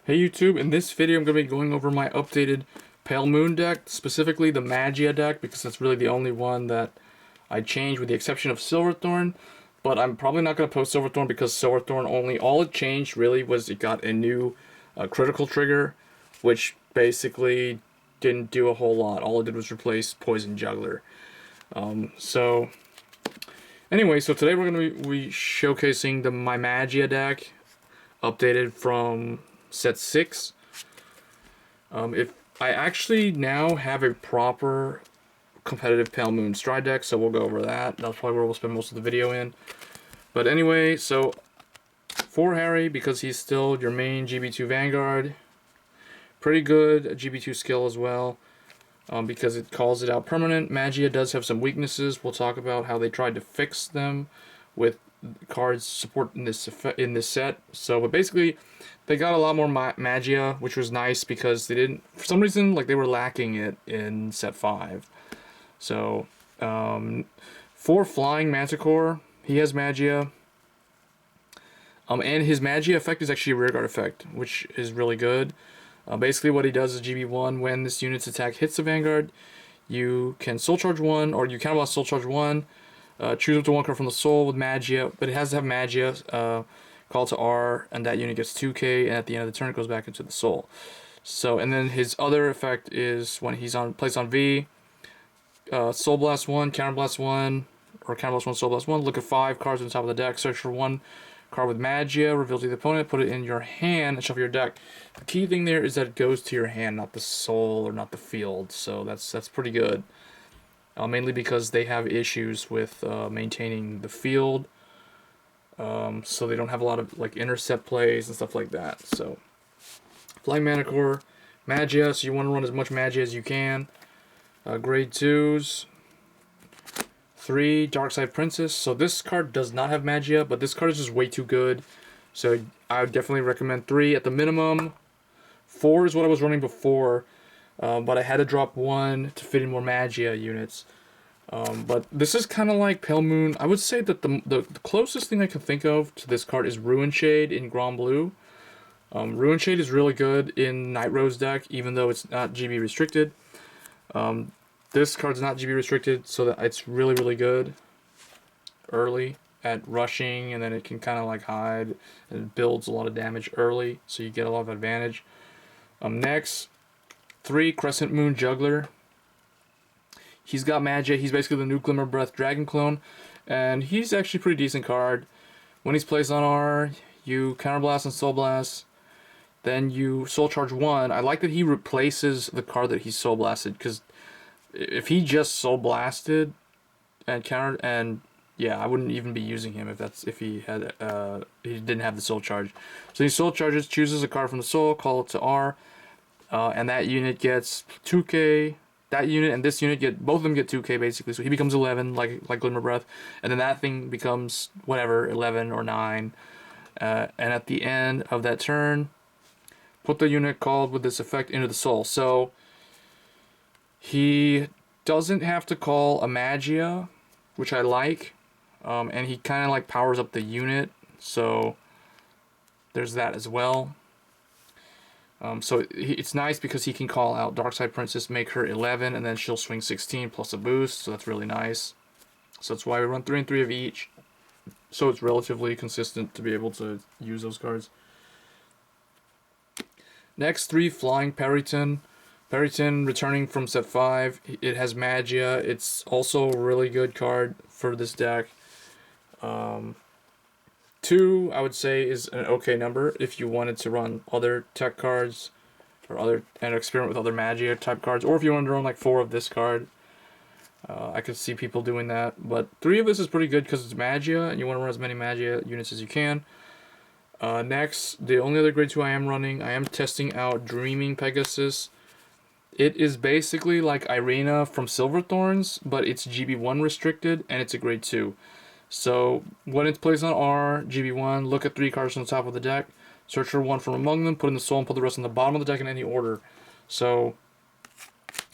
Hey YouTube, in this video I'm going to be going over my updated Pale Moon deck, specifically the Magia deck, because that's really the only one that I changed with the exception of Silverthorn. But I'm probably not going to post Silverthorn because Silverthorn all it changed really was it got a new critical trigger, which basically didn't do a whole lot. All it did was replace Poison Juggler. So today we're going to be showcasing my Magia deck, updated from set 6. If I actually now have a proper competitive Pale Moon Stride deck, so we'll go over that. That's probably where we'll spend most of the video in. But anyway, so for Harri, because he's still your main GB2 Vanguard, pretty good GB2 skill as well, because it calls it out permanent. Magia does have some weaknesses. We'll talk about how they tried to fix them with cards support in this set. So, but basically, they got a lot more Magia, which was nice because they didn't, for some reason, like they were lacking it in set 5. So, for Flying Manticore, he has Magia. And his Magia effect is actually a rearguard effect, which is really good. Basically, what he does is GB1, when this unit's attack hits the Vanguard, you can Soul Charge 1, or you counterblast Soul Charge 1, choose up to 1 card from the Soul with Magia, but it has to have Magia, call to R, and that unit gets 2k, and at the end of the turn it goes back into the Soul. So, and then his other effect is when he's placed on V, Soul Blast 1, Counterblast 1, or Counterblast 1, Soul Blast 1, look at 5 cards on the top of the deck, search for 1 card with Magia, reveal to the opponent, put it in your hand, and shuffle your deck. The key thing there is that it goes to your hand, not the Soul or not the field, so that's pretty good. Mainly because they have issues with maintaining the field, so they don't have a lot of like intercept plays and stuff like that. So, Flying Manticore, Magia, so you want to run as much Magia as you can. Grade 2s, 3, Darkside Princess. So this card does not have Magia, but this card is just way too good. So I would definitely recommend 3 at the minimum. 4 is what I was running before, but I had to drop 1 to fit in more Magia units. But this is kind of like Pale Moon. I would say that the closest thing I can think of to this card is Ruin Shade in Grand Blue. Ruin Shade is really good in Night Rose deck, even though it's not GB restricted. This card's not GB restricted, so that it's really, really good early at rushing, and then it can kind of like hide, and it builds a lot of damage early, so you get a lot of advantage. Next, 3, Crescent Moon Juggler. He's got Magia. He's basically the new Glimmer Breath Dragon clone, and he's actually a pretty decent card. When he's placed on R, you Counterblast and Soul Blast, then you Soul Charge 1. I like that he replaces the card that he Soul Blasted, because if he just Soul Blasted and countered, and yeah, I wouldn't even be using him if he had he didn't have the Soul Charge. So he Soul Charges, chooses a card from the Soul, call it to R, and that unit gets 2k. That unit and this unit both of them get 2k basically, so he becomes 11 like Glimmer Breath, and then that thing becomes whatever 11 or 9, and at the end of that turn, put the unit called with this effect into the Soul. So he doesn't have to call a Magia, which I like, and he kind of like powers up the unit, so there's that as well. So it's nice because he can call out Darkside Princess, make her 11, and then she'll swing 16 plus a boost, so that's really nice. So that's why we run 3 and 3 of each, so it's relatively consistent to be able to use those cards. Next, 3, Flying Periton. Periton returning from set 5. It has Magia. It's also a really good card for this deck. 2, I would say, is an okay number if you wanted to run other tech cards or and experiment with other Magia type cards, or if you wanted to run like 4 of this card. I could see people doing that, but 3 of this is pretty good because it's Magia, and you want to run as many Magia units as you can. Next, the only other grade 2 I am running, I am testing out Dreaming Pegasus. It is basically like Irina from Silverthorns, but it's GB1 restricted, and it's a grade 2. So, when it's placed on R, GB1, look at 3 cards on the top of the deck, search for 1 from among them, put in the Soul, and put the rest on the bottom of the deck in any order. So,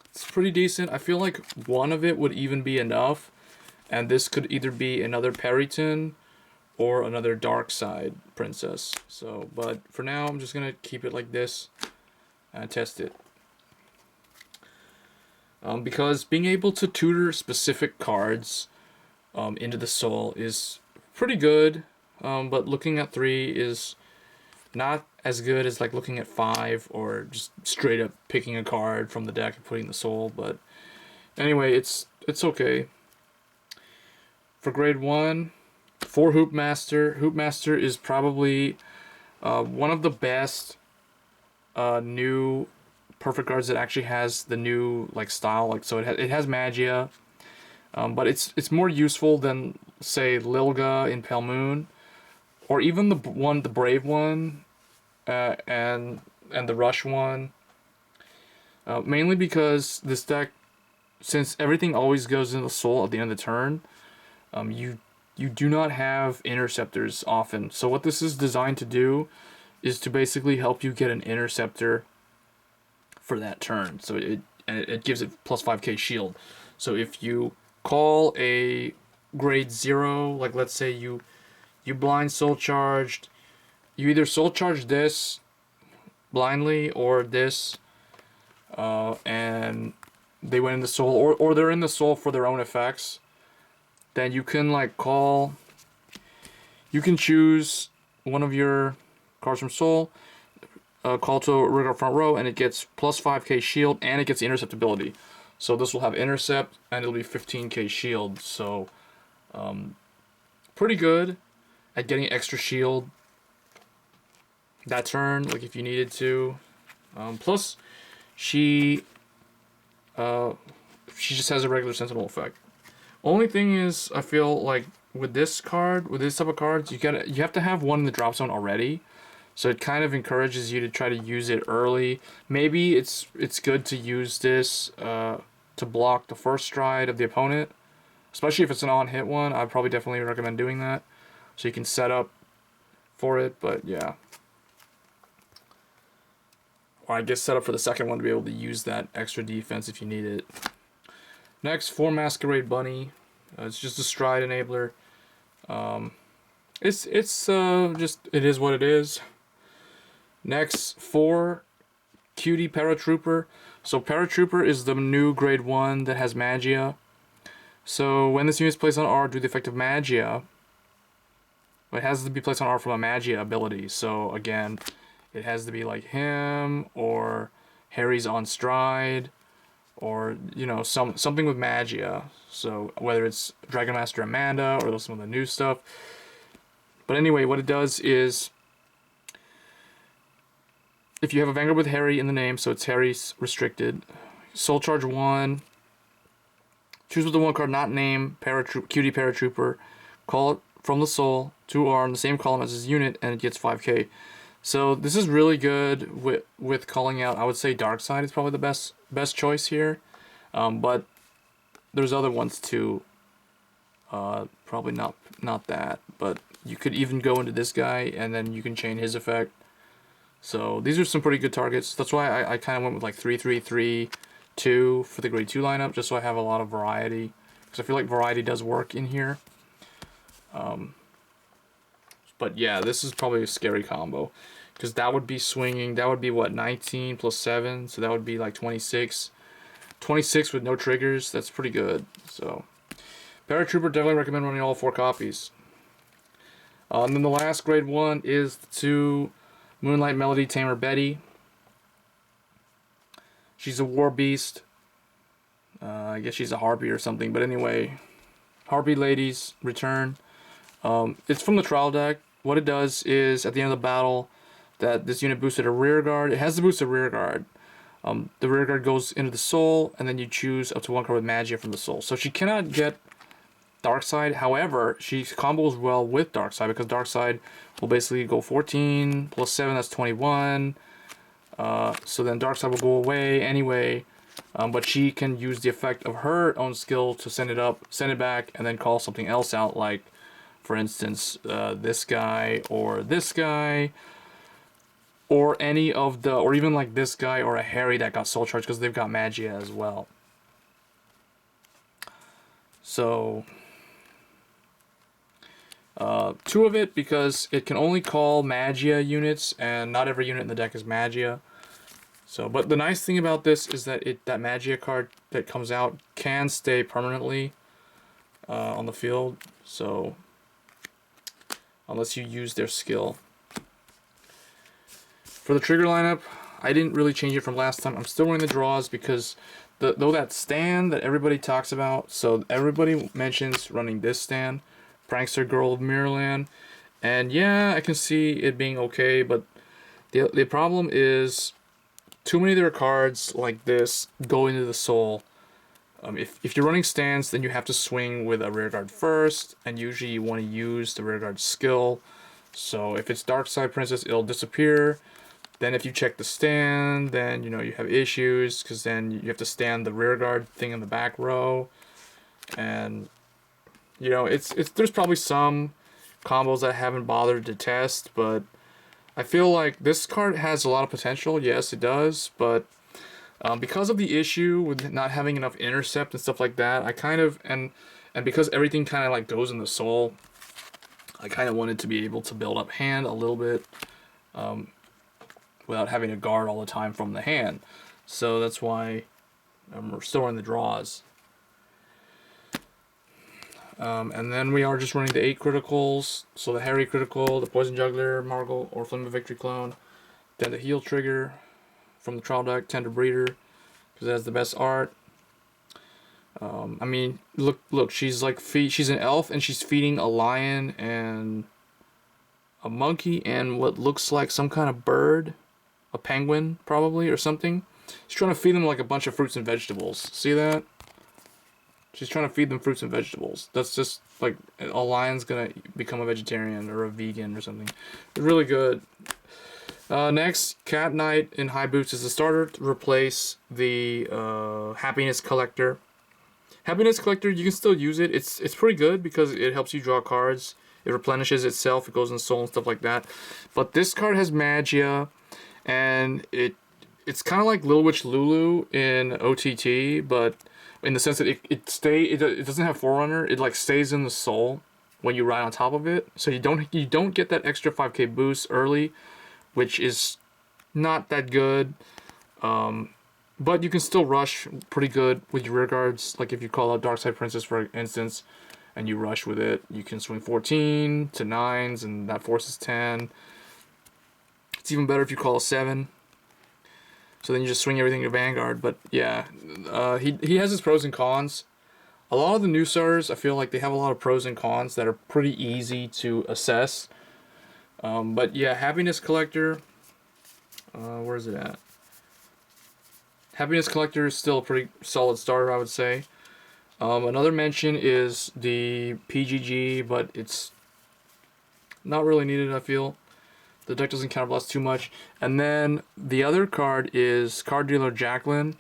it's pretty decent. I feel like 1 of it would even be enough, and this could either be another Periton, or another dark side princess. So, but for now, I'm just gonna keep it like this and test it. Because being able to tutor specific cards into the soul is pretty good, but looking at 3 is not as good as like looking at 5 or just straight up picking a card from the deck and putting the soul. But anyway, it's okay. For grade 1, for Hoopmaster, Hoopmaster is probably one of the best new perfect cards that actually has the new like style. Like, so it has Magia, but it's more useful than say Lilga in Pale Moon, or even the Brave one, and the Rush one. Mainly because this deck, since everything always goes into the soul at the end of the turn, you do not have interceptors often. So what this is designed to do is to basically help you get an interceptor for that turn. So it gives it plus 5k shield. So if you call a grade 0, like let's say you blind soul charged, you either soul charge this blindly or this, and they went in the soul, or they're in the soul for their own effects, then you can like call, you can choose one of your cards from soul, call to a rearguard front row, and it gets plus 5k shield, and it gets the intercept ability. So this will have intercept, and it'll be 15k shield. So pretty good at getting extra shield that turn, like if you needed to. Plus, she just has a regular sentinel effect. Only thing is, I feel like with this card, with this type of cards, you have to have one in the drop zone already. So it kind of encourages you to try to use it early. Maybe it's good to use this to block the first stride of the opponent, especially if it's an on-hit one. I'd probably definitely recommend doing that, so you can set up for it. But yeah, or I guess set up for the second one to be able to use that extra defense if you need it. Next, for Masquerade Bunny, it's just a stride enabler. It's just, it is what it is. Next, for Cutie Paratrooper. So Paratrooper is the new grade 1 that has Magia. So when this unit is placed on R due to the effect of Magia, it has to be placed on R from a Magia ability. So again, it has to be like him, or Harry's on stride, or you know, something with Magia. So whether it's Dragon Master Amanda or some of the new stuff. But anyway, what it does is, if you have a Vanguard with Harri in the name, so it's Harri's restricted, soul charge 1, choose with the 1 card not named Cutie Paratrooper, call it from the soul to R in the same column as his unit, and it gets 5k. So this is really good with calling out. I would say Darkside is probably the best choice here, but there's other ones too. Probably not that, but you could even go into this guy, and then you can chain his effect. So these are some pretty good targets. That's why I kind of went with like 3-3-3-2 for the grade 2 lineup, just so I have a lot of variety, because I feel like variety does work in here. But yeah, this is probably a scary combo, because that would be swinging, that would be what, 19 plus 7, so that would be like 26. 26 with no triggers, that's pretty good. So Paratrooper, definitely recommend running all 4 copies. And then the last grade 1 is the 2 Moonlight Melody Tamer Betty. She's a war beast. I guess she's a harpy or something, but anyway, Harpy Ladies return. It's from the trial deck. What it does is, at the end of the battle, that this unit boosted a rear guard. It has to boost a rear guard. The rear guard goes into the soul, and then you choose up to 1 card with Magia from the soul. So she cannot get Darkside. However, she combos well with Darkside, because Darkside will basically go 14 plus 7, that's 21. So then Darkside will go away anyway, but she can use the effect of her own skill to send it up, send it back, and then call something else out, like, for instance, this guy, or any of the, or even like this guy or a Harri that got soul charged, because they've got Magia as well. So Two of it because it can only call Magia units, and not every unit in the deck is Magia. So, but the nice thing about this is that that Magia card that comes out can stay permanently on the field. So, unless you use their skill. For the trigger lineup, I didn't really change it from last time. I'm still running the draws because though that stand that everybody talks about, so everybody mentions running this stand, Prankster Girl of Mirrorland, and yeah, I can see it being okay, but the problem is too many of their cards like this go into the soul. If you're running stands, then you have to swing with a rearguard first, and usually you want to use the rearguard skill. So if it's Dark Side Princess, it'll disappear. Then if you check the stand, then you have issues because then you have to stand the rearguard thing in the back row, and there's probably some combos I haven't bothered to test, but I feel like this card has a lot of potential. Yes, it does, but because of the issue with not having enough intercept and stuff like that, I kind of and because everything kind of like goes in the soul, I kind of wanted to be able to build up hand a little bit. Without having to guard all the time from the hand. So that's why we're still in the draws. And then we are just running the 8 criticals. So the Harri critical, the Poison Juggler, Margle, or Flame of Victory clone. Then the heal trigger from the trial deck, Tender Breeder, because it has the best art. I mean, look, she's an elf and she's feeding a lion and a monkey and what looks like some kind of bird. A penguin, probably, or something. She's trying to feed them like a bunch of fruits and vegetables. See that? She's trying to feed them fruits and vegetables. That's just like a lion's gonna become a vegetarian or a vegan or something. It's really good. Next, Cat Knight in high boots is the starter to replace the Happiness Collector. Happiness Collector, you can still use it. It's pretty good because it helps you draw cards. It replenishes itself. It goes in soul and stuff like that. But this card has Magia. And it's kind of like Little Witch Lulu in OTT, but in the sense that it doesn't have Forerunner. It like stays in the soul when you ride on top of it, so you don't get that extra 5k boost early, which is not that good. But you can still rush pretty good with your rear guards. Like if you call out Dark Side Princess for instance, and you rush with it, you can swing 14 to 9s, and that forces 10. It's even better if you call a 7. So then you just swing everything to Vanguard. But yeah, he has his pros and cons. A lot of the new starters, I feel like they have a lot of pros and cons that are pretty easy to assess. But yeah, Happiness Collector, where is it at? Happiness Collector is still a pretty solid starter, I would say. Another mention is the PGG, but it's not really needed, I feel. The deck doesn't counterblast too much. And then the other card is Card Dealer Jacqueline.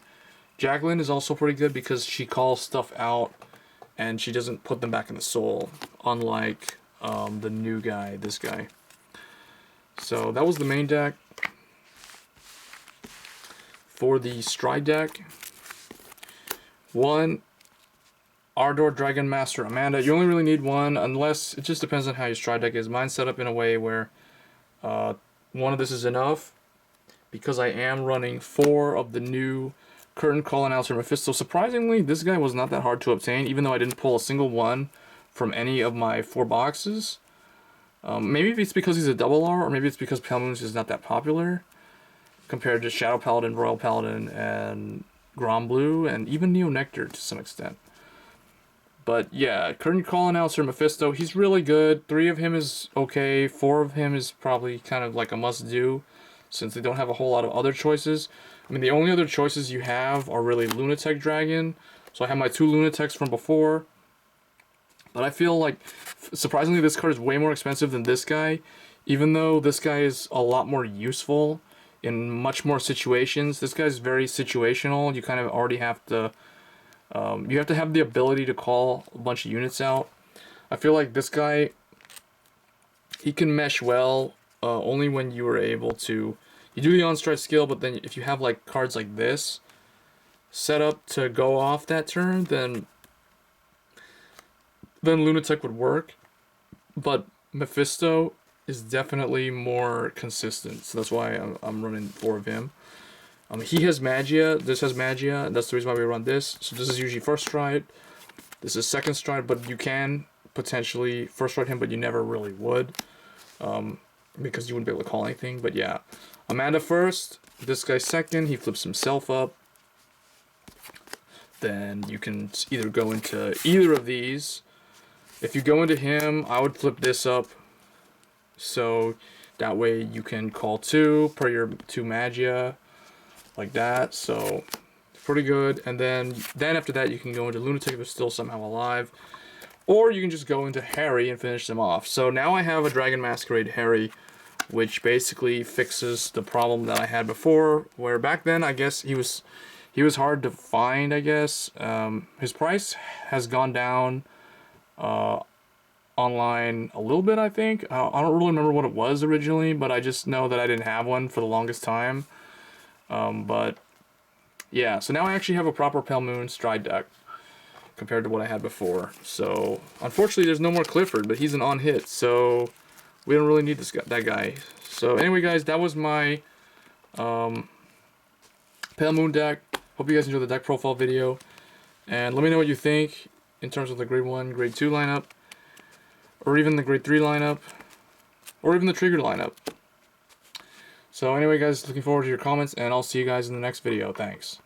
Jacqueline is also pretty good because she calls stuff out and she doesn't put them back in the soul, unlike the new guy, this guy. So that was the main deck. For the Stride deck, 1 Ardor Dragon Master Amanda. You only really need 1, unless it just depends on how your Stride deck is. Mine's set up in a way where 1 of this is enough, because I am running 4 of the new Curtain Call Announcer Mephisto. Surprisingly, this guy was not that hard to obtain, even though I didn't pull a single one from any of my 4 boxes. Maybe it's because he's a double R, or maybe it's because Pale Moons is not that popular compared to Shadow Paladin, Royal Paladin, and Grom Blue, and even Neo Nectar to some extent. But yeah, Curtain Call Announcer Mephisto, he's really good. 3 of him is okay. 4 of him is probably kind of like a must-do, since they don't have a whole lot of other choices. I mean, the only other choices you have are really Lunatech Dragon. So I have my 2 Lunatechs from before. But I feel like, surprisingly, this card is way more expensive than this guy, even though this guy is a lot more useful in much more situations. This guy's very situational. You kind of already have to... you have to have the ability to call a bunch of units out. I feel like this guy, he can mesh well only when you are able to... You do the on-strike skill, but then if you have like cards like this set up to go off that turn, then Lunatech would work. but Mephisto is definitely more consistent, so that's why I'm running 4 of him. He has Magia, this has Magia, that's the reason why we run this. So this is usually first stride, this is second stride, but you can potentially first stride him, but you never really would, because you wouldn't be able to call anything. But yeah, Amanda first, this guy second, he flips himself up. Then you can either go into either of these. If you go into him, I would flip this up, so that way you can call 2 per your 2 Magia, like that. So pretty good. And then after that you can go into Lunatic if it's still somehow alive, or you can just go into Harri and finish them off. So now I have a Dragon Masquerade Harri, which basically fixes the problem that I had before, where back then I guess he was hard to find, I guess. His price has gone down online a little bit, I think. I don't really remember what it was originally, but I just know that I didn't have one for the longest time. But yeah, so now I actually have a proper Pale Moon Stride deck compared to what I had before. So unfortunately there's no more Clifford, but he's an on-hit, so we don't really need that guy. So anyway guys, that was my Pale Moon deck. Hope you guys enjoyed the deck profile video, and let me know what you think in terms of the grade 1, grade 2 lineup, or even the grade 3 lineup, or even the trigger lineup. So anyway guys, looking forward to your comments, and I'll see you guys in the next video. Thanks.